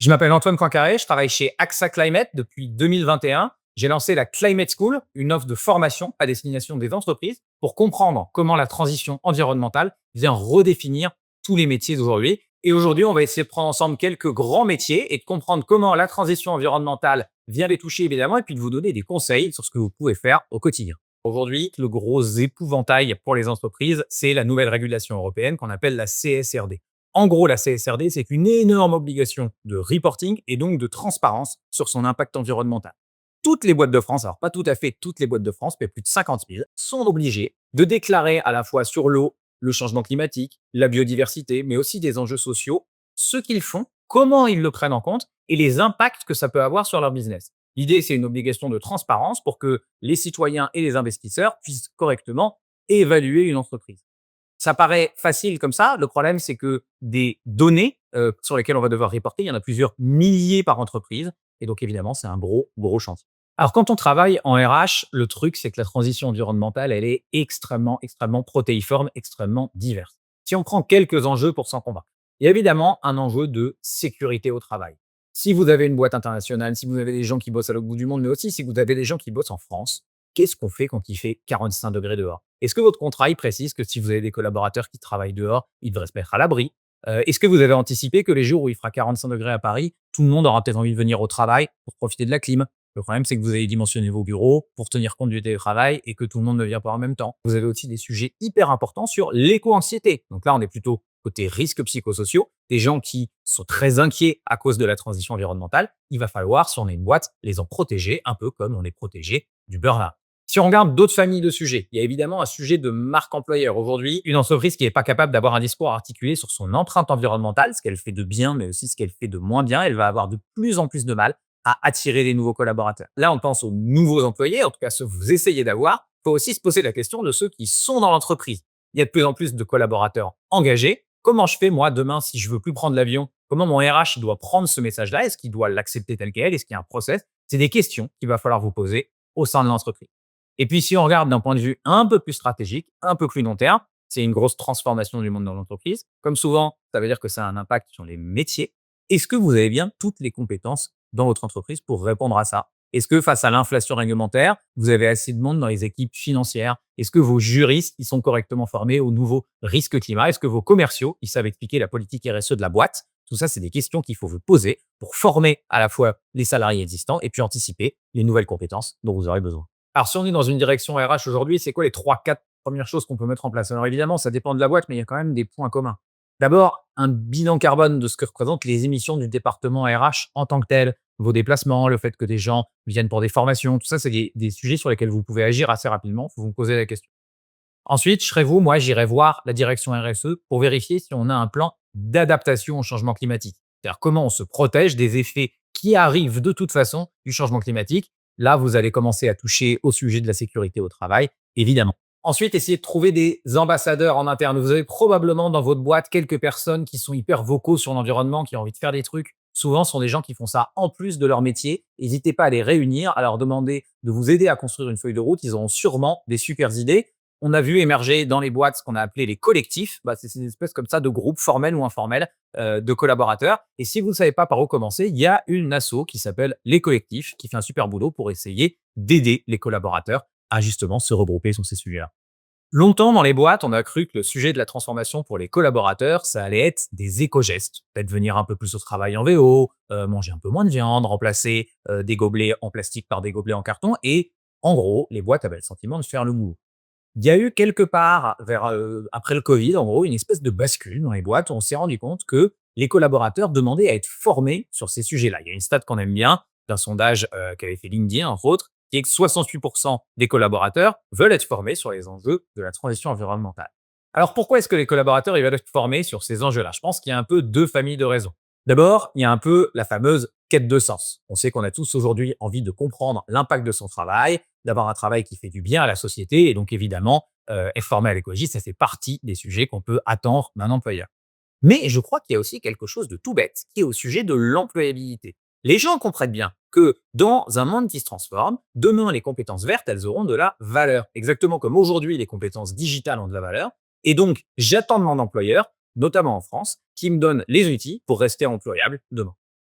Je m'appelle Antoine Poincaré, je travaille chez AXA Climate depuis 2021. J'ai lancé la Climate School, une offre de formation à destination des entreprises pour comprendre comment la transition environnementale vient redéfinir tous les métiers d'aujourd'hui. Et aujourd'hui, on va essayer de prendre ensemble quelques grands métiers et de comprendre comment la transition environnementale vient les toucher évidemment et puis de vous donner des conseils sur ce que vous pouvez faire au quotidien. Aujourd'hui, le gros épouvantail pour les entreprises, c'est la nouvelle régulation européenne qu'on appelle la CSRD. En gros, la CSRD, c'est une énorme obligation de reporting et donc de transparence sur son impact environnemental. Toutes les boîtes de France, alors pas tout à fait toutes les boîtes de France, mais plus de 50 000, sont obligées de déclarer à la fois sur l'eau, le changement climatique, la biodiversité, mais aussi des enjeux sociaux, ce qu'ils font, comment ils le prennent en compte et les impacts que ça peut avoir sur leur business. L'idée, c'est une obligation de transparence pour que les citoyens et les investisseurs puissent correctement évaluer une entreprise. Ça paraît facile comme ça. Le problème, c'est que des données sur lesquelles on va devoir reporter, il y en a plusieurs milliers par entreprise. Et donc, évidemment, c'est un gros, gros chantier. Alors, quand on travaille en RH, le truc, c'est que la transition environnementale, elle est extrêmement, extrêmement protéiforme, extrêmement diverse. Si on prend quelques enjeux pour s'en convaincre, il y a évidemment un enjeu de sécurité au travail. Si vous avez une boîte internationale, si vous avez des gens qui bossent à l'autre bout du monde, mais aussi si vous avez des gens qui bossent en France, qu'est-ce qu'on fait quand il fait 45 degrés dehors? Est-ce que votre contrat il précise que si vous avez des collaborateurs qui travaillent dehors, ils devraient se mettre à l'abri? Est-ce que vous avez anticipé que les jours où il fera 45 degrés à Paris, tout le monde aura peut-être envie de venir au travail pour profiter de la clim? Le problème, c'est que vous avez dimensionné vos bureaux pour tenir compte du télétravail et que tout le monde ne vient pas en même temps. Vous avez aussi des sujets hyper importants sur l'éco-anxiété. Donc là, on est plutôt côté risques psychosociaux, des gens qui sont très inquiets à cause de la transition environnementale. Il va falloir, si on est une boîte, les en protéger un peu comme on est protégé du burn-out. Si on regarde d'autres familles de sujets, il y a évidemment un sujet de marque employeur. Aujourd'hui, une entreprise qui n'est pas capable d'avoir un discours articulé sur son empreinte environnementale, ce qu'elle fait de bien, mais aussi ce qu'elle fait de moins bien, elle va avoir de plus en plus de mal à attirer des nouveaux collaborateurs. Là, on pense aux nouveaux employés, en tout cas ceux que vous essayez d'avoir. Il faut aussi se poser la question de ceux qui sont dans l'entreprise. Il y a de plus en plus de collaborateurs engagés. Comment je fais, moi, demain, si je veux plus prendre l'avion? Comment mon RH il doit prendre ce message-là? Est-ce qu'il doit l'accepter tel quel? Est-ce qu'il y a un process? C'est des questions qu'il va falloir vous poser au sein de l'entreprise. Et puis, si on regarde d'un point de vue un peu plus stratégique, un peu plus long terme, c'est une grosse transformation du monde dans l'entreprise. Comme souvent, ça veut dire que ça a un impact sur les métiers. Est-ce que vous avez bien toutes les compétences dans votre entreprise pour répondre à ça? Est-ce que face à l'inflation réglementaire, vous avez assez de monde dans les équipes financières? Est-ce que vos juristes, ils sont correctement formés aux nouveaux risques climat? Est-ce que vos commerciaux, ils savent expliquer la politique RSE de la boîte? Tout ça, c'est des questions qu'il faut vous poser pour former à la fois les salariés existants et puis anticiper les nouvelles compétences dont vous aurez besoin. Alors, si on est dans une direction RH aujourd'hui, c'est quoi les trois, quatre premières choses qu'on peut mettre en place? Alors évidemment, ça dépend de la boîte, mais il y a quand même des points communs. D'abord, un bilan carbone de ce que représentent les émissions du département RH en tant que tel, vos déplacements, le fait que des gens viennent pour des formations, tout ça, c'est des sujets sur lesquels vous pouvez agir assez rapidement. Il faut vous poser la question. Ensuite, je serai vous, moi, j'irai voir la direction RSE pour vérifier si on a un plan d'adaptation au changement climatique. C'est-à-dire comment on se protège des effets qui arrivent de toute façon du changement climatique. Là, vous allez commencer à toucher au sujet de la sécurité au travail, évidemment. Ensuite, essayez de trouver des ambassadeurs en interne. Vous avez probablement dans votre boîte quelques personnes qui sont hyper vocaux sur l'environnement, qui ont envie de faire des trucs. Souvent, ce sont des gens qui font ça en plus de leur métier. N'hésitez pas à les réunir, à leur demander de vous aider à construire une feuille de route. Ils auront sûrement des super idées. On a vu émerger dans les boîtes ce qu'on a appelé les collectifs. C'est une espèce comme ça de groupes formels ou informels de collaborateurs. Et si vous ne savez pas par où commencer, il y a une asso qui s'appelle Les Collectifs qui fait un super boulot pour essayer d'aider les collaborateurs à justement se regrouper sur ces sujets-là. Longtemps dans les boîtes, on a cru que le sujet de la transformation pour les collaborateurs, ça allait être des éco-gestes. Peut-être venir un peu plus au travail en VO, manger un peu moins de viande, remplacer des gobelets en plastique par des gobelets en carton. Et en gros, les boîtes avaient le sentiment de faire le boulot. Il y a eu quelque part vers, après le covid, en gros, une espèce de bascule dans les boîtes où on s'est rendu compte que les collaborateurs demandaient à être formés sur ces sujets-là. Il y a une stat qu'on aime bien d'un sondage, qu'avait fait LinkedIn, entre autres, qui est que 68 des collaborateurs veulent être formés sur les enjeux de la transition environnementale. Alors pourquoi est-ce que les collaborateurs ils veulent être formés sur ces enjeux-là? Je pense qu'il y a un peu 2 familles de raisons. D'abord, il y a un peu la fameuse quête de sens. On sait qu'on a tous aujourd'hui envie de comprendre l'impact de son travail, d'avoir un travail qui fait du bien à la société et donc évidemment, être formé à l'écologie, ça fait partie des sujets qu'on peut attendre d'un employeur. Mais je crois qu'il y a aussi quelque chose de tout bête qui est au sujet de l'employabilité. Les gens comprennent bien que dans un monde qui se transforme, demain, les compétences vertes, elles auront de la valeur. Exactement comme aujourd'hui, les compétences digitales ont de la valeur. Et donc, j'attends de mon employeur, notamment en France, qui me donne les outils pour rester employable demain.